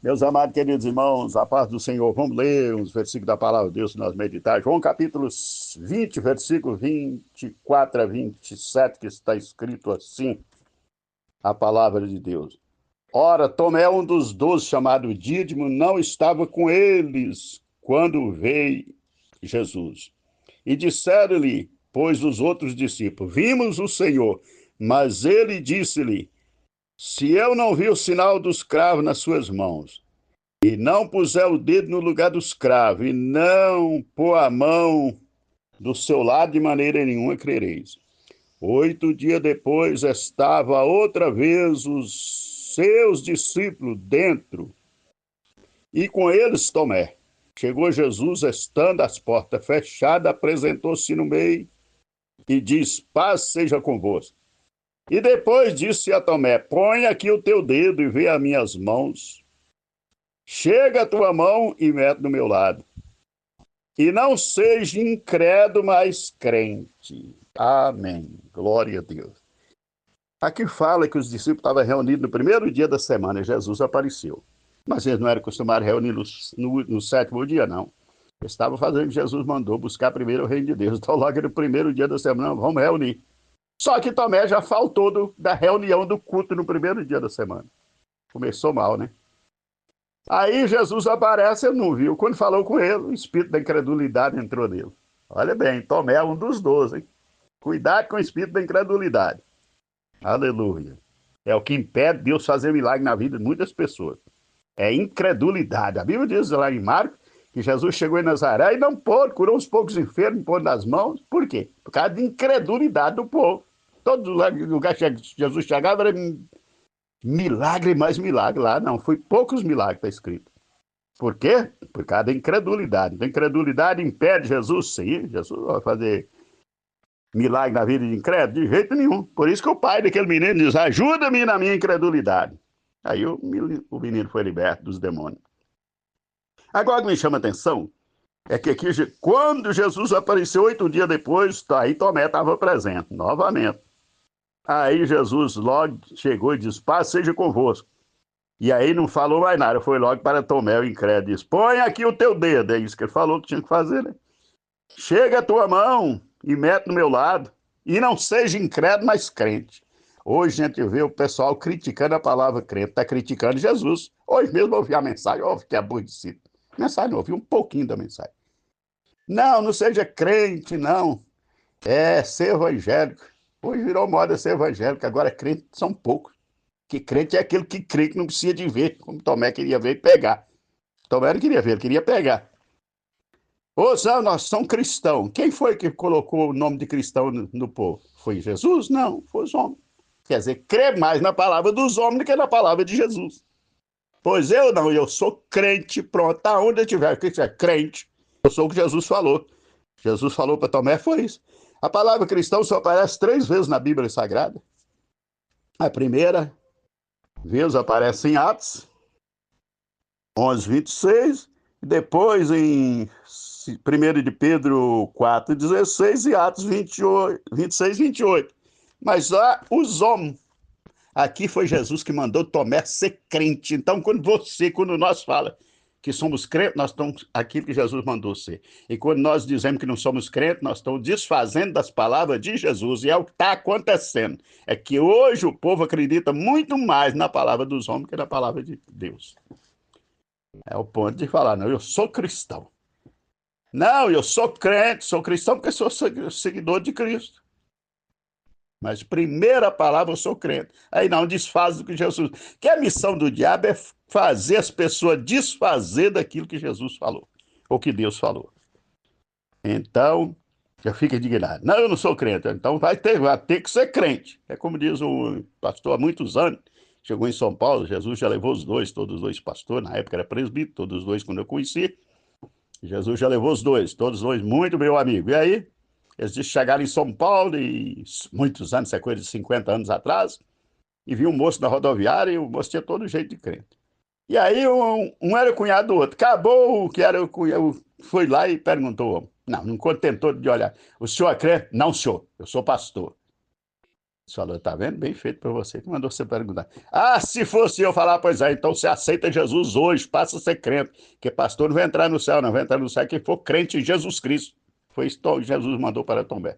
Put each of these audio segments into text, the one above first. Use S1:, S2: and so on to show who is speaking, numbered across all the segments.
S1: Meus amados queridos irmãos, a paz do Senhor, vamos ler uns versículos da palavra de Deus que nós meditar. João capítulo 20, versículo 24 a 27, que está escrito assim, a palavra de Deus. Ora, Tomé, um dos 12, chamado Dídimo, não estava com eles quando veio Jesus. E disseram-lhe, pois, os outros discípulos, vimos o Senhor. Mas ele disse-lhe, se eu não vi o sinal dos cravos nas suas mãos, e não puser o dedo no lugar dos cravos, e não pôr a mão do seu lado, de maneira nenhuma crereis. 8 dias depois, estava outra vez os seus discípulos dentro, e com eles Tomé. Chegou Jesus, estando as portas fechadas, apresentou-se no meio e disse, paz seja convosco. E depois disse a Tomé, põe aqui o teu dedo e vê as minhas mãos. Chega a tua mão e mete do meu lado. E não seja incrédulo, mas crente. Amém. Glória a Deus. Aqui fala que os discípulos estavam reunidos no primeiro dia da semana e Jesus apareceu. Mas eles não eram acostumados a reunir no sétimo dia, não. Eles estavam fazendo o que Jesus mandou, buscar primeiro o reino de Deus. Então, logo no primeiro dia da semana, vamos reunir. Só que Tomé já faltou da reunião do culto no primeiro dia da semana. Começou mal, né? Aí Jesus aparece, ele não viu. Quando falou com ele, o espírito da incredulidade entrou nele. Olha bem, Tomé é um dos 12, hein? Cuidado com o espírito da incredulidade. Aleluia. É o que impede Deus fazer milagre na vida de muitas pessoas. É incredulidade. A Bíblia diz lá em Marcos que Jesus chegou em Nazaré e não pôde, curou uns poucos enfermos, pôs nas mãos. Por quê? Por causa de incredulidade do povo. Todo lugar que Jesus chegava era milagre mais milagre. Lá não, foi poucos milagres, está escrito. Por quê? Por causa da incredulidade. A incredulidade impede Jesus, sim. Jesus vai fazer milagre na vida de incrédulo? De jeito nenhum. Por isso que o pai daquele menino diz, ajuda-me na minha incredulidade. Aí o menino foi liberto dos demônios. Agora o que me chama a atenção é que aqui, quando Jesus apareceu 8 dias depois, aí Tomé estava presente, novamente. Aí Jesus logo chegou e disse, paz seja convosco. E aí não falou mais nada, foi logo para Tomé, o incrédulo, e disse, põe aqui o teu dedo. É isso que ele falou que tinha que fazer, né? Chega a tua mão e mete no meu lado. E não seja incrédulo, mas crente. Hoje a gente vê o pessoal criticando a palavra crente, está criticando Jesus. Hoje mesmo eu ouvi a mensagem, ó, que aborrecido. Mensagem não, ouvi um pouquinho da mensagem. Não, não seja crente, não. É ser evangélico. Hoje virou moda ser evangélico, agora crente são poucos. Que crente é aquele que crê que não precisa de ver, como Tomé queria ver e pegar. Tomé não queria ver, ele queria pegar. Os nós somos cristãos. Quem foi que colocou o nome de cristão no povo? Foi Jesus? Não, foi os homens. Quer dizer, crê mais na palavra dos homens do que na palavra de Jesus. Pois eu não, eu sou crente, pronto. Aonde eu estiver, o que é crente? Eu sou o que Jesus falou. Jesus falou para Tomé, foi isso. A palavra cristão só aparece 3 vezes na Bíblia Sagrada. A primeira vez aparece em Atos 11:26, e depois em 1 de Pedro 4:16 e Atos 28, 26, 28. Mas lá os homens, aqui foi Jesus que mandou Tomé ser crente. Então, quando nós falamos que somos crentes, nós estamos aquilo que Jesus mandou ser. E quando nós dizemos que não somos crentes, nós estamos desfazendo das palavras de Jesus. E é o que está acontecendo. É que hoje o povo acredita muito mais na palavra dos homens que na palavra de Deus. É o ponto de falar, não, eu sou cristão. Não, eu sou crente, sou cristão porque sou seguidor de Cristo. Mas primeira palavra, eu sou crente. Aí não, desfaz do que Jesus... Que a missão do diabo é fazer as pessoas desfazer daquilo que Jesus falou, ou que Deus falou. Então, já fica indignado. Não, eu não sou crente. Então vai ter que ser crente. É como diz o pastor há muitos anos, chegou em São Paulo, Jesus já levou todos os dois pastores, na época era presbítero, todos os dois quando eu conheci. Jesus já levou todos os dois muito meu amigo. E aí, eles chegaram em São Paulo, e muitos anos, isso é coisa de 50 anos atrás, e viu um moço na rodoviária, e o moço tinha todo jeito de crente. E aí, um era cunhado do outro. Acabou o que era o cunhado, foi lá e perguntou, não contentou de olhar, o senhor é crente? Não, senhor, eu sou pastor. Falou, tá vendo? Bem feito para você, que mandou você perguntar. Ah, se fosse eu falar, pois é, então você aceita Jesus hoje, passa a ser crente, que pastor não vai entrar no céu, não vai entrar no céu quem for crente em Jesus Cristo. Foi isso que Jesus mandou para Tomé.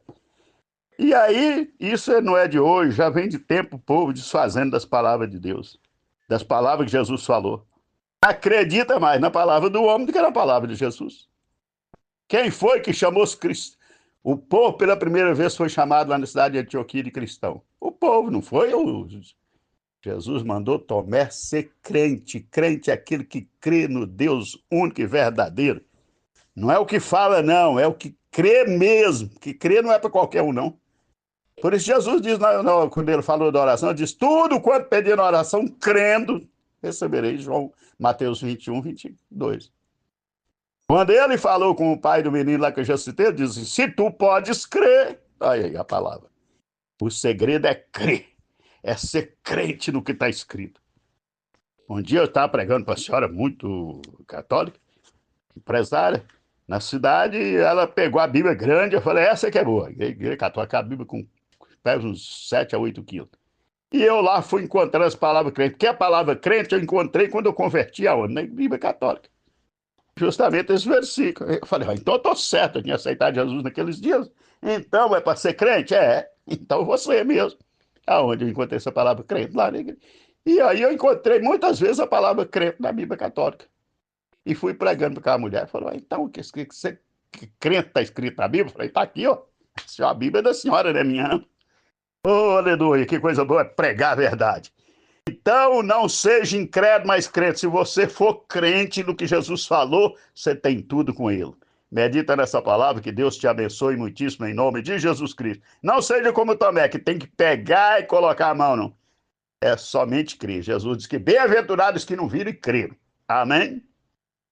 S1: E aí, isso não é de hoje, já vem de tempo o povo desfazendo das palavras de Deus, das palavras que Jesus falou. Acredita mais na palavra do homem do que na palavra de Jesus. Quem foi que chamou os cristãos? O povo, pela primeira vez, foi chamado lá na cidade de Antioquia de cristão. O povo, não foi? Jesus mandou Tomé ser crente. Crente é aquele que crê no Deus único e verdadeiro. Não é o que fala, não, é o que crê mesmo. Que crê não é para qualquer um, não. Por isso Jesus diz, quando ele falou da oração, ele diz, tudo quanto pedir na oração, crendo, recebereis. João, Mateus 21, 22. Quando ele falou com o pai do menino lá que eu já citei, ele disse, se tu podes crer, aí a palavra. O segredo é crer, é ser crente no que está escrito. Um dia eu estava pregando para uma senhora muito católica, empresária, na cidade, e ela pegou a Bíblia grande, eu falei, essa que é boa. A igreja católica, a Bíblia com pesa uns 7 a 8 quilos. E eu lá fui encontrando as palavras crentes, porque a palavra crente eu encontrei quando eu converti aonde? Na Bíblia católica. Justamente esse versículo. Eu falei, então eu estou certo, eu tinha aceitado Jesus naqueles dias. Então é para ser crente? É. Então você mesmo. Aonde eu encontrei essa palavra crente? Lá na igreja. E aí eu encontrei muitas vezes a palavra crente na Bíblia católica. E fui pregando para aquela mulher. Falou, então, que crente está escrito na Bíblia? Eu falei, está aqui, ó. A Bíblia é da senhora, não é minha. Oh, aleluia, que coisa boa é pregar a verdade. Então, não seja incrédulo, mas crente. Se você for crente no que Jesus falou, você tem tudo com ele. Medita nessa palavra, que Deus te abençoe muitíssimo em nome de Jesus Cristo. Não seja como Tomé, que tem que pegar e colocar a mão, não. É somente crer. Jesus diz que bem-aventurados que não viram e creram. Amém?